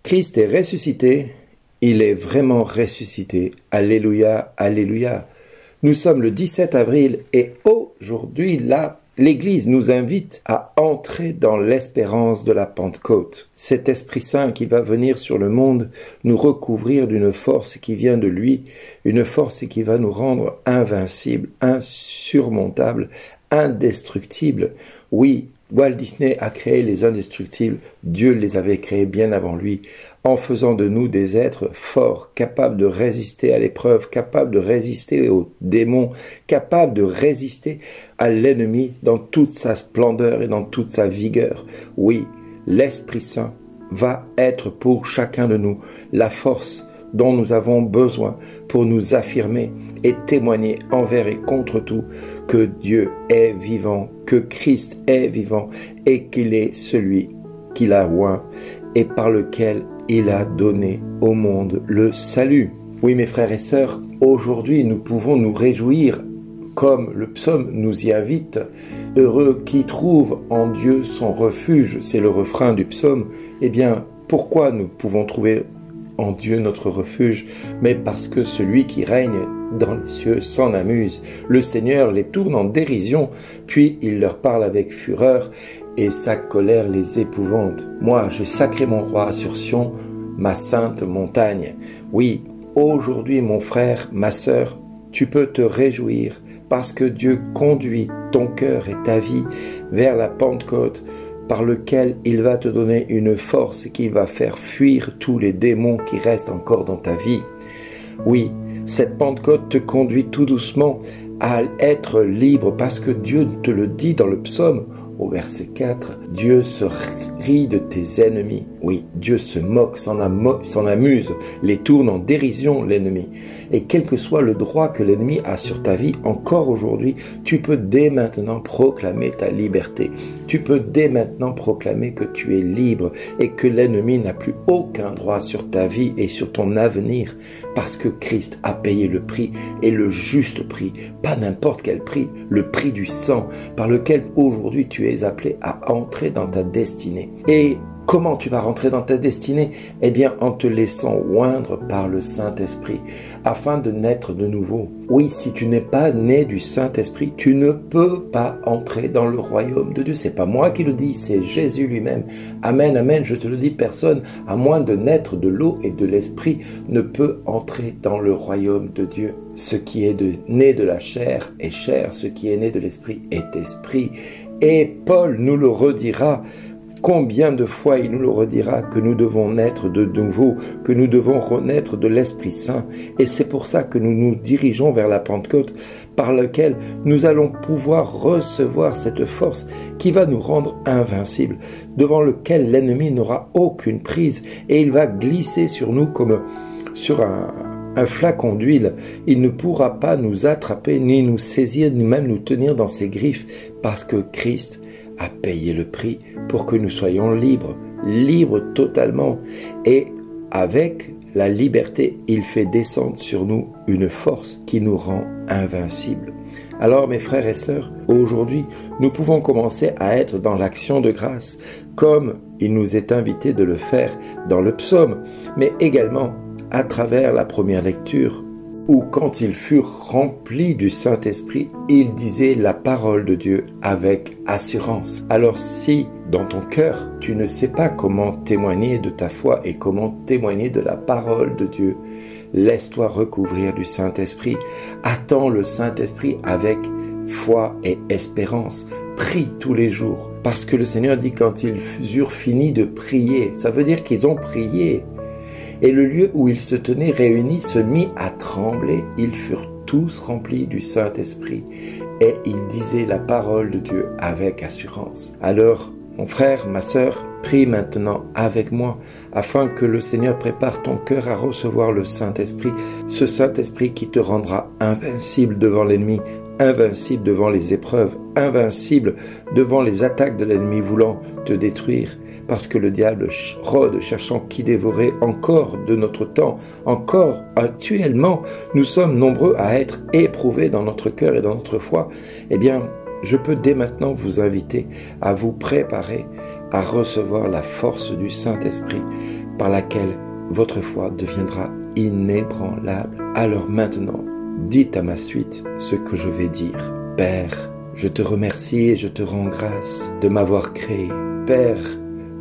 Christ est ressuscité, il est vraiment ressuscité. Alléluia, alléluia. Nous sommes le 17 avril et aujourd'hui, l'Église nous invite à entrer dans l'espérance de la Pentecôte. Cet Esprit Saint qui va venir sur le monde nous recouvrir d'une force qui vient de lui, une force qui va nous rendre invincibles, insurmontables, indestructibles. Oui, Walt Disney a créé les indestructibles, Dieu les avait créés bien avant lui, en faisant de nous des êtres forts, capables de résister à l'épreuve, capables de résister aux démons, capables de résister à l'ennemi dans toute sa splendeur et dans toute sa vigueur. Oui, l'Esprit Saint va être pour chacun de nous la force dont nous avons besoin pour nous affirmer et témoigner envers et contre tout que Dieu est vivant, que Christ est vivant et qu'il est celui qu'il a oint et par lequel il a donné au monde le salut. Oui, mes frères et sœurs, aujourd'hui nous pouvons nous réjouir comme le psaume nous y invite. Heureux qui trouve en Dieu son refuge, c'est le refrain du psaume. Eh bien, pourquoi nous pouvons trouver en Dieu notre refuge? Mais parce que celui qui règne dans les cieux s'en amuse. Le Seigneur les tourne en dérision, puis il leur parle avec fureur, et sa colère les épouvante. Moi, j'ai sacré mon roi sur Sion, ma sainte montagne. Oui, aujourd'hui, mon frère, ma sœur, tu peux te réjouir, parce que Dieu conduit ton cœur et ta vie vers la Pentecôte, par lequel il va te donner une force qui va faire fuir tous les démons qui restent encore dans ta vie. Oui, cette Pentecôte te conduit tout doucement à être libre parce que Dieu te le dit dans le psaume au verset 4. Dieu se rit de tes ennemis. Oui, Dieu se moque, s'en amuse, les tourne en dérision l'ennemi. Et quel que soit le droit que l'ennemi a sur ta vie, encore aujourd'hui, tu peux dès maintenant proclamer ta liberté. Tu peux dès maintenant proclamer que tu es libre et que l'ennemi n'a plus aucun droit sur ta vie et sur ton avenir parce que Christ a payé le prix et le juste prix, pas n'importe quel prix, le prix du sang par lequel aujourd'hui tu es appelé à entrer dans ta destinée. Et comment tu vas rentrer dans ta destinée? Eh bien, en te laissant oindre par le Saint-Esprit, afin de naître de nouveau. Oui, si tu n'es pas né du Saint-Esprit, tu ne peux pas entrer dans le royaume de Dieu. C'est pas moi qui le dis, c'est Jésus lui-même. Amen, amen, je te le dis, personne, à moins de naître de l'eau et de l'Esprit, ne peut entrer dans le royaume de Dieu. Ce qui est né de la chair est chair, ce qui est né de l'Esprit est esprit. Et Paul nous le redira. Combien de fois il nous le redira que nous devons naître de nouveau, que nous devons renaître de l'Esprit Saint. Et c'est pour ça que nous nous dirigeons vers la Pentecôte, par laquelle nous allons pouvoir recevoir cette force qui va nous rendre invincibles, devant lequel l'ennemi n'aura aucune prise et il va glisser sur nous comme sur un flacon d'huile. Il ne pourra pas nous attraper, ni nous saisir, ni même nous tenir dans ses griffes, parce que Christ a payé le prix pour que nous soyons libres, libres totalement. Et avec la liberté, il fait descendre sur nous une force qui nous rend invincibles. Alors mes frères et sœurs, aujourd'hui, nous pouvons commencer à être dans l'action de grâce, comme il nous est invité de le faire dans le psaume, mais également à travers la première lecture, où quand ils furent remplis du Saint-Esprit, ils disaient la parole de Dieu avec assurance. Alors si, dans ton cœur, tu ne sais pas comment témoigner de ta foi et comment témoigner de la parole de Dieu, laisse-toi recouvrir du Saint-Esprit. Attends le Saint-Esprit avec foi et espérance. Prie tous les jours. Parce que le Seigneur dit quand ils eurent fini de prier, ça veut dire qu'ils ont prié. Et le lieu où ils se tenaient réunis se mit à trembler. Ils furent tous remplis du Saint-Esprit et ils disaient la parole de Dieu avec assurance. Alors, mon frère, ma sœur, prie maintenant avec moi afin que le Seigneur prépare ton cœur à recevoir le Saint-Esprit, ce Saint-Esprit qui te rendra invincible devant l'ennemi, invincible devant les épreuves, invincible devant les attaques de l'ennemi voulant te détruire. Parce que le diable rôde cherchant qui dévorer encore de notre temps, encore actuellement, nous sommes nombreux à être éprouvés dans notre cœur et dans notre foi. Eh bien, je peux dès maintenant vous inviter à vous préparer à recevoir la force du Saint-Esprit par laquelle votre foi deviendra inébranlable. Alors maintenant, dites à ma suite ce que je vais dire. Père, je te remercie et je te rends grâce de m'avoir créé. Père,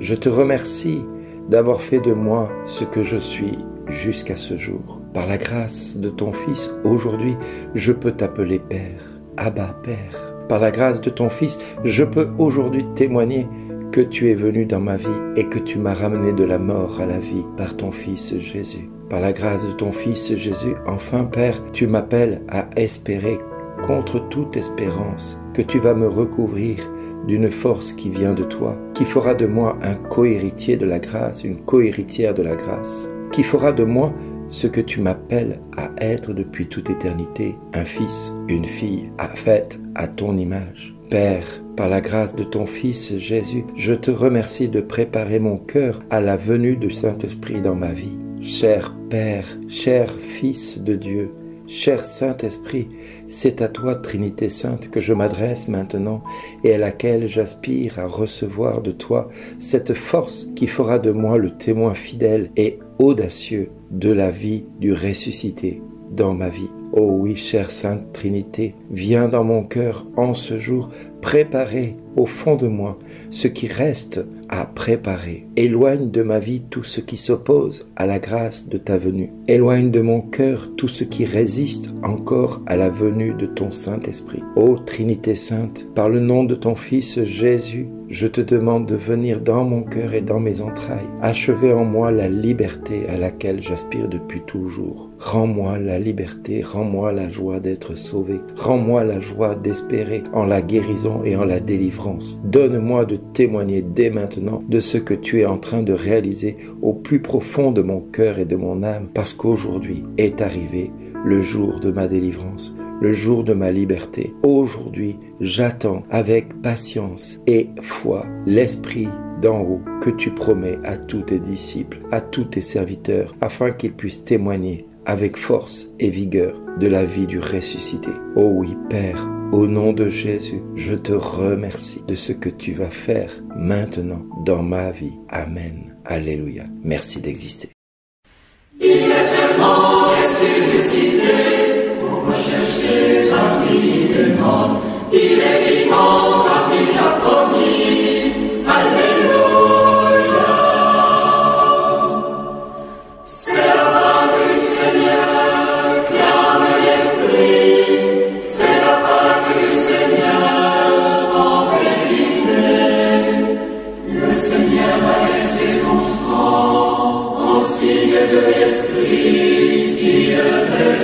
je te remercie d'avoir fait de moi ce que je suis jusqu'à ce jour. Par la grâce de ton Fils, aujourd'hui, je peux t'appeler Père. Abba, Père. Par la grâce de ton Fils, je peux aujourd'hui témoigner que tu es venu dans ma vie et que tu m'as ramené de la mort à la vie par ton Fils Jésus. Par la grâce de ton Fils Jésus, enfin Père, tu m'appelles à espérer contre toute espérance que tu vas me recouvrir d'une force qui vient de toi, qui fera de moi un co-héritier de la grâce, une co-héritière de la grâce, qui fera de moi ce que tu m'appelles à être depuis toute éternité, un fils, une fille, faite à ton image. Père, par la grâce de ton Fils Jésus, je te remercie de préparer mon cœur à la venue du Saint-Esprit dans ma vie. Cher Père, cher Fils de Dieu, cher Saint-Esprit, c'est à toi, Trinité Sainte, que je m'adresse maintenant et à laquelle j'aspire à recevoir de toi cette force qui fera de moi le témoin fidèle et audacieux de la vie du ressuscité dans ma vie. Oh oui, chère Sainte Trinité, viens dans mon cœur en ce jour préparer au fond de moi ce qui reste à préparer. Éloigne de ma vie tout ce qui s'oppose à la grâce de ta venue. Éloigne de mon cœur tout ce qui résiste encore à la venue de ton Saint-Esprit. Ô Trinité Sainte, par le nom de ton Fils Jésus, je te demande de venir dans mon cœur et dans mes entrailles, achever en moi la liberté à laquelle j'aspire depuis toujours. Rends-moi la liberté, rends-moi la joie d'être sauvé, rends-moi la joie d'espérer en la guérison et en la délivrance. Donne-moi de témoigner dès maintenant de ce que tu es en train de réaliser au plus profond de mon cœur et de mon âme, parce qu'aujourd'hui est arrivé le jour de ma délivrance, le jour de ma liberté. Aujourd'hui, j'attends avec patience et foi l'Esprit d'en haut que tu promets à tous tes disciples, à tous tes serviteurs, afin qu'ils puissent témoigner avec force et vigueur de la vie du ressuscité. Oh oui, Père, au nom de Jésus, je te remercie de ce que tu vas faire maintenant dans ma vie. Amen. Alléluia. Merci d'exister. Il est vraiment ressuscité pour rechercher parmi les morts. Il est vivant comme il l'a promis. Alléluia. C'est la Pâque du Seigneur, clame l'Esprit. C'est la Pâque du Seigneur en vérité. Le Seigneur a versé son sang en signe de l'Esprit qui le révèle.